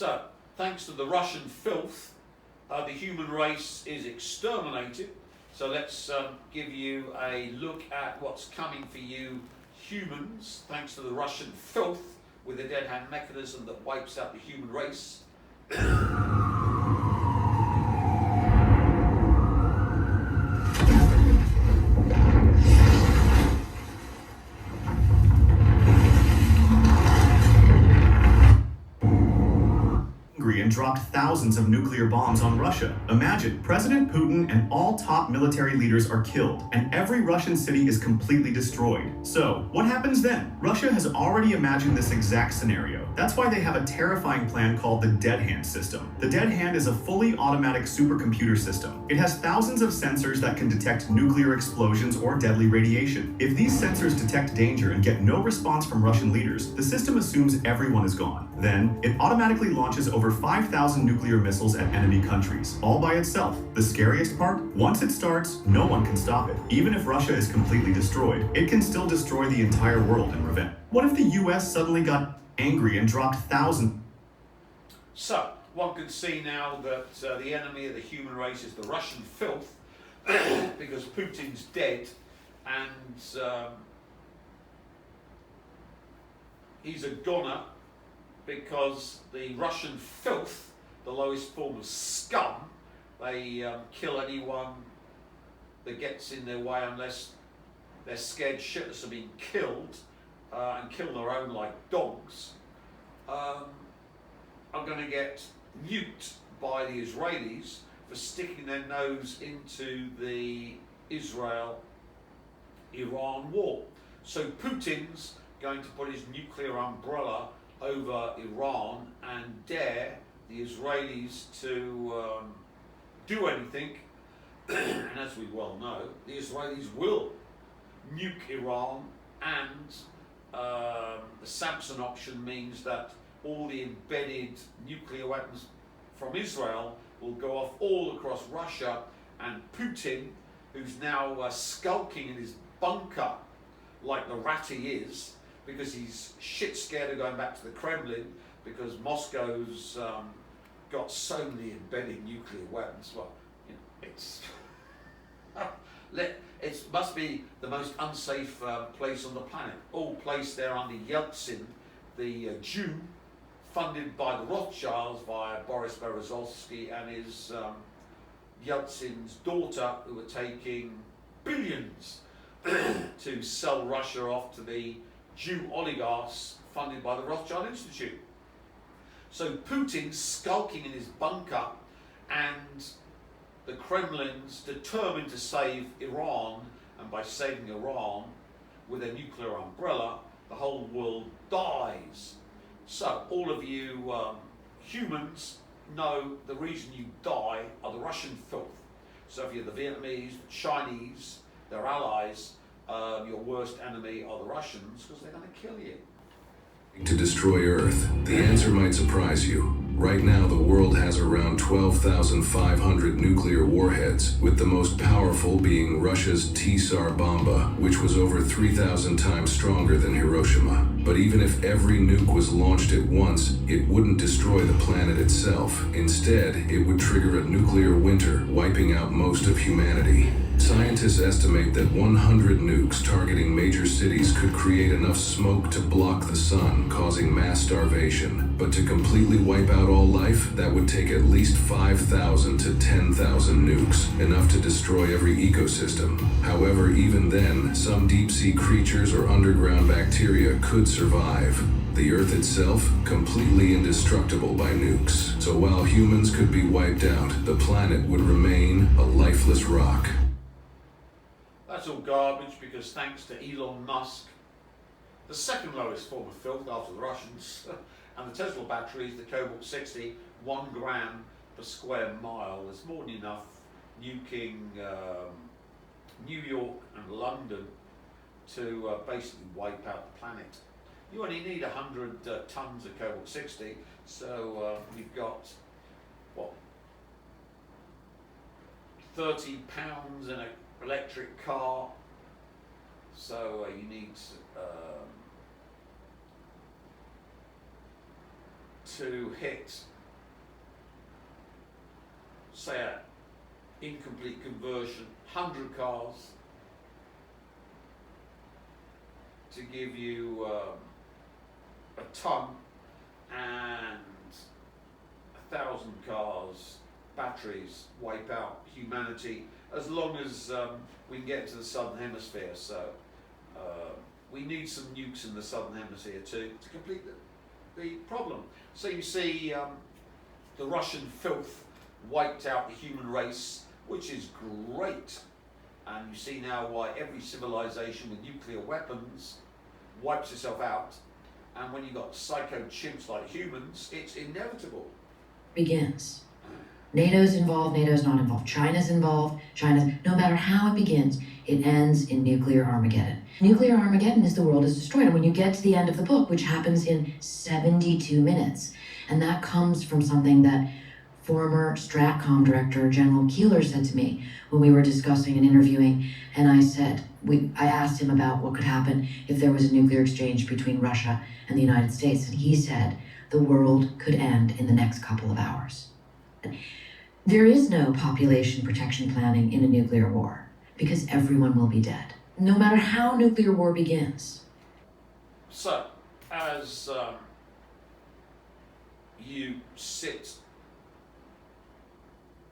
So, thanks to the Russian filth, the human race is exterminated. So let's give you a look at what's coming for you humans, thanks to the Russian filth, with a dead hand mechanism that wipes out the human race. And dropped thousands of nuclear bombs on Russia. Imagine, President Putin and all top military leaders are killed, and every Russian city is completely destroyed. So, what happens then? Russia has already imagined this exact scenario. That's why they have a terrifying plan called the Dead Hand system. The Dead Hand is a fully automatic supercomputer system. It has thousands of sensors that can detect nuclear explosions or deadly radiation. If these sensors detect danger and get no response from Russian leaders, the system assumes everyone is gone. Then, it automatically launches over 5,000 nuclear missiles at enemy countries, all by itself. The scariest part? Once it starts, no one can stop it. Even if Russia is completely destroyed, it can still destroy the entire world in revenge. What if the US suddenly got angry and dropped thousands? So, one can see now that the enemy of the human race is the Russian filth, because Putin's dead, and he's a goner, because the Russian filth, the lowest form of scum, they kill anyone that gets in their way unless they're scared shitless of being killed, and kill their own like dogs, are going to get nuked by the Israelis for sticking their nose into the Israel-Iran war. So Putin's going to put his nuclear umbrella over Iran and dare the Israelis to do anything. And as we well know, the Israelis will nuke Iran, and the Samson option means that all the embedded nuclear weapons from Israel will go off all across Russia, and Putin, who's now skulking in his bunker like the rat he is, because he's shit scared of going back to the Kremlin, because Moscow's got so many embedded nuclear weapons. Well, you know, it must be the most unsafe place on the planet. All placed there under Yeltsin, the Jew, funded by the Rothschilds via Boris Berezovsky and his Yeltsin's daughter, who were taking billions to sell Russia off to the Jew oligarchs funded by the Rothschild Institute. So Putin's skulking in his bunker, and the Kremlin's determined to save Iran, and by saving Iran with a nuclear umbrella, the whole world dies. So all of you humans know the reason you die are the Russian filth. So if you're the Vietnamese, the Chinese, their allies, your worst enemy are the Russians, because they're going to kill you. To destroy Earth, the answer might surprise you. Right now, the world has around 12,500 nuclear warheads, with the most powerful being Russia's Tsar Bomba, which was over 3,000 times stronger than Hiroshima. But even if every nuke was launched at once, it wouldn't destroy the planet itself. Instead, it would trigger a nuclear winter, wiping out most of humanity. Scientists estimate that 100 nukes targeting major cities could create enough smoke to block the sun, causing mass starvation. But to completely wipe out all life, that would take at least 5,000 to 10,000 nukes, enough to destroy every ecosystem. However, even then, some deep-sea creatures or underground bacteria could survive. The Earth itself, completely indestructible by nukes. So while humans could be wiped out, the planet would remain a lifeless rock. That's all garbage, because thanks to Elon Musk, the second lowest form of filth after the Russians, and the Tesla batteries, the Cobalt-60, 1 gram per square mile, is more than enough nuking New York and London to basically wipe out the planet. You only need 100 tons of Cobalt-60, so we've got, what, 30 pounds in an electric car, so you need to hit, say, an incomplete conversion, 100 cars, to give you a ton, and 1,000 cars, batteries, wipe out humanity, as long as we can get to the southern hemisphere. So we need some nukes in the southern hemisphere to complete the problem. So you see the Russian-Filth wiped out the human race, which is great. And you see now why every civilization with nuclear weapons wipes itself out. And when you've got psycho chimps like humans, it's inevitable. Begins. NATO's involved, NATO's not involved. China's involved, China's... No matter how it begins, it ends in nuclear Armageddon. Nuclear Armageddon is the world is destroyed. And when you get to the end of the book, which happens in 72 minutes, and that comes from something that former Stratcom director General Keeler said to me when we were discussing and interviewing, and I asked him about what could happen if there was a nuclear exchange between Russia and the United States, and he said the world could end in the next couple of hours. There is no population protection planning in a nuclear war because everyone will be dead, no matter how nuclear war begins. So, as you sit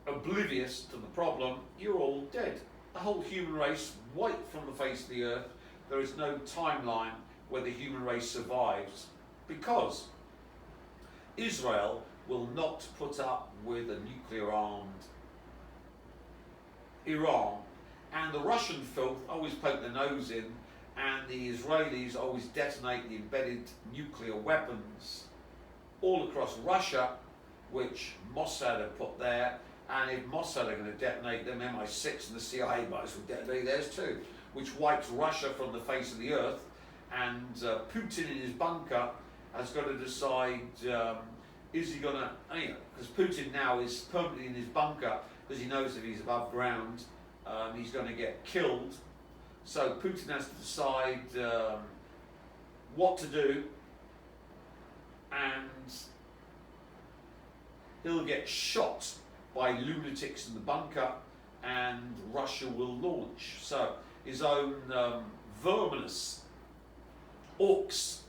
oblivious to the problem, you're all dead. The whole human race wiped from the face of the earth. There is no timeline where the human race survives, because Israel will not put up with a nuclear-armed Iran, and the Russian-Filth always poke their nose in, and the Israelis always detonate the embedded nuclear weapons all across Russia, which Mossad have put there. And if Mossad are going to detonate them, MI6 and the CIA might as well detonate theirs too, which wipes Russia from the face of the earth. And Putin in his bunker has got to decide, is he going to, because Putin now is permanently in his bunker, because he knows if he's above ground, he's going to get killed. So Putin has to decide what to do, and he'll get shot by lunatics in the bunker, and Russia will launch. So his own verminous orcs,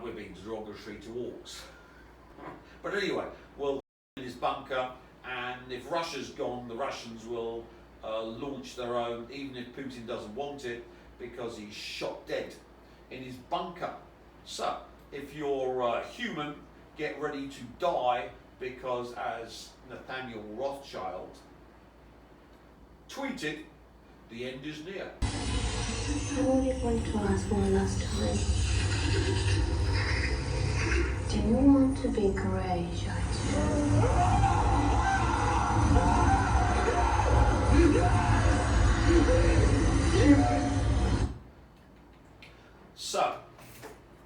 we're being derogatory to orcs, but anyway, will in his bunker, and if Russia's gone, the Russians will launch their own, even if Putin doesn't want it, because he's shot dead in his bunker. So if you're human, get ready to die, because as Nathaniel Rothschild tweeted, the end is near. I only want to ask one last time. Do you want to be grey, So,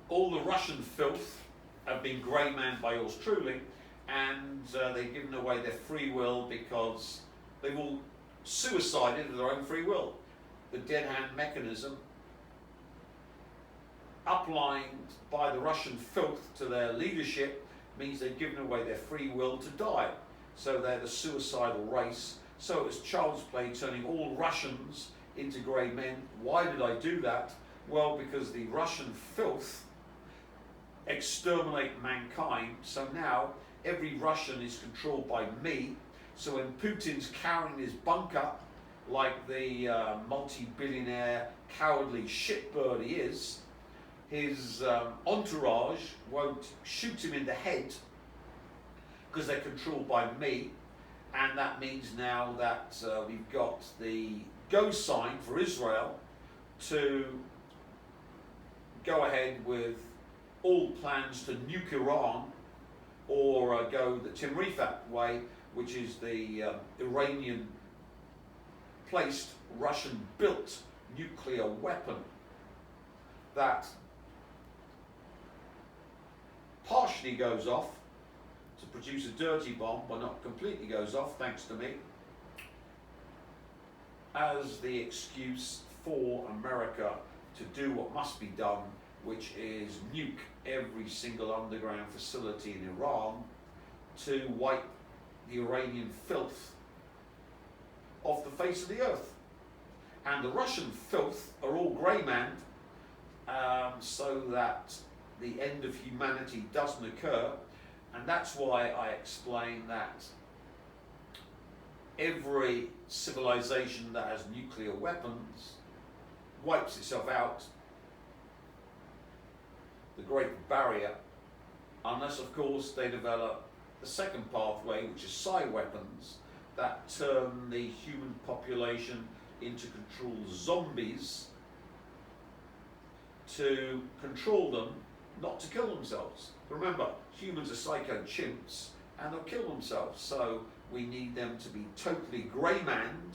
all the Russian-Filth have been grey-manned by yours truly, and they've given away their free will because they've all suicided of their own free will. The dead hand mechanism, uplined by the Russian-Filth to their leadership, means they've given away their free will to die. So they're the suicidal race. So it's child's play turning all Russians into grey men. Why did I do that? Well, because the Russian-Filth exterminate mankind. So now every Russian is controlled by me. So when Putin's cowering his bunker, like the multi-billionaire cowardly shitbird he is, his entourage won't shoot him in the head because they're controlled by me. And that means now that we've got the go sign for Israel to go ahead with all plans to nuke Iran, or go the Tim Rifat way, which is the Iranian-placed, Russian-built nuclear weapon that partially goes off to produce a dirty bomb, but not completely goes off, thanks to me, as the excuse for America to do what must be done which is nuke every single underground facility in Iran to wipe the Iranian filth off the face of the earth. And the Russian filth are all grey-manned so that the end of humanity doesn't occur. And that's why I explain that every civilization that has nuclear weapons wipes itself out, the Great Barrier, unless of course they develop the second pathway, which is psi weapons that turn the human population into controlled zombies to control them, not to kill themselves. Remember, humans are psycho chimps and they'll kill themselves, so we need them to be totally grey-manned,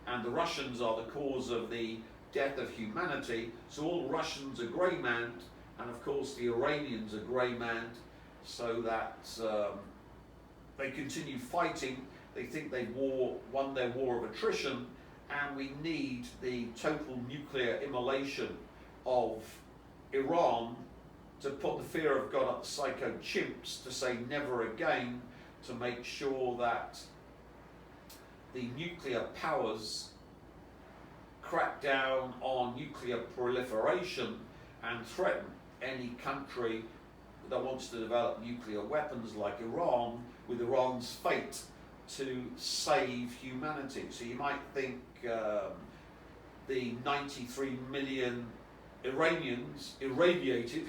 and the Russians are the cause of the death of humanity, so all Russians are grey-manned, and of course the Iranians are grey-manned, so that they continue fighting. They think they've won their war of attrition, and we need the total nuclear immolation of Iran to put the fear of God up the psycho chimps, to say never again, to make sure that the nuclear powers crack down on nuclear proliferation and threaten any country that wants to develop nuclear weapons like Iran, with Iran's fate to save humanity. So you might think the 93 million Iranians irradiated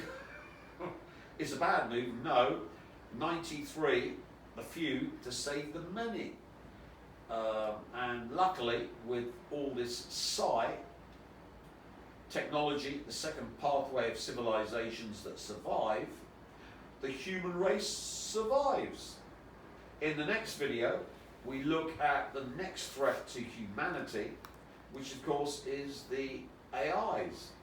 is a bad move. No, 93, the few to save the many. And luckily, with all this psi technology, the second pathway of civilizations that survive, the human race survives. In the next video, we look at the next threat to humanity, which of course is the AIs.